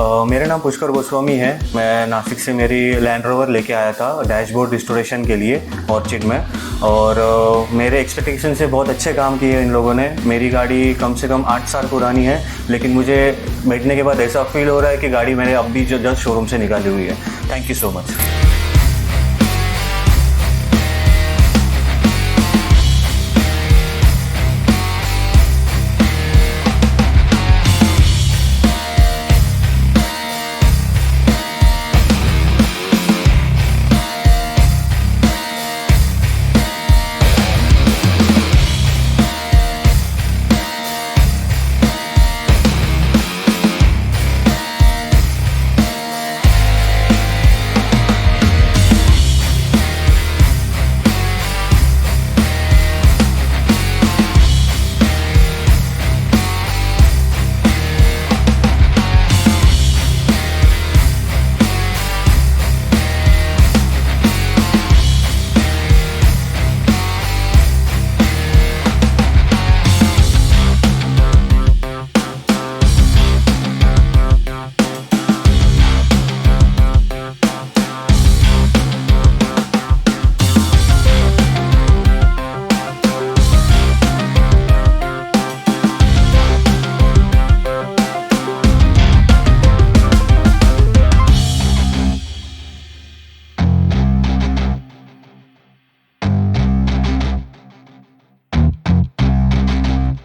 मेरा नाम पुष्कर गोस्वामी है। मैं नासिक से मेरी लैंड रोवर लेके आया था डैशबोर्ड रिस्टोरेशन के लिए ऑर्चिड में। और मेरे एक्सपेक्टेशन से बहुत अच्छे काम किए इन लोगों ने। मेरी गाड़ी कम से कम 8 साल पुरानी है, लेकिन मुझे बैठने के बाद ऐसा फील हो रहा है कि गाड़ी मैंने अभी जो जस्ट शोरूम से निकाली हुई है। Thank you so much.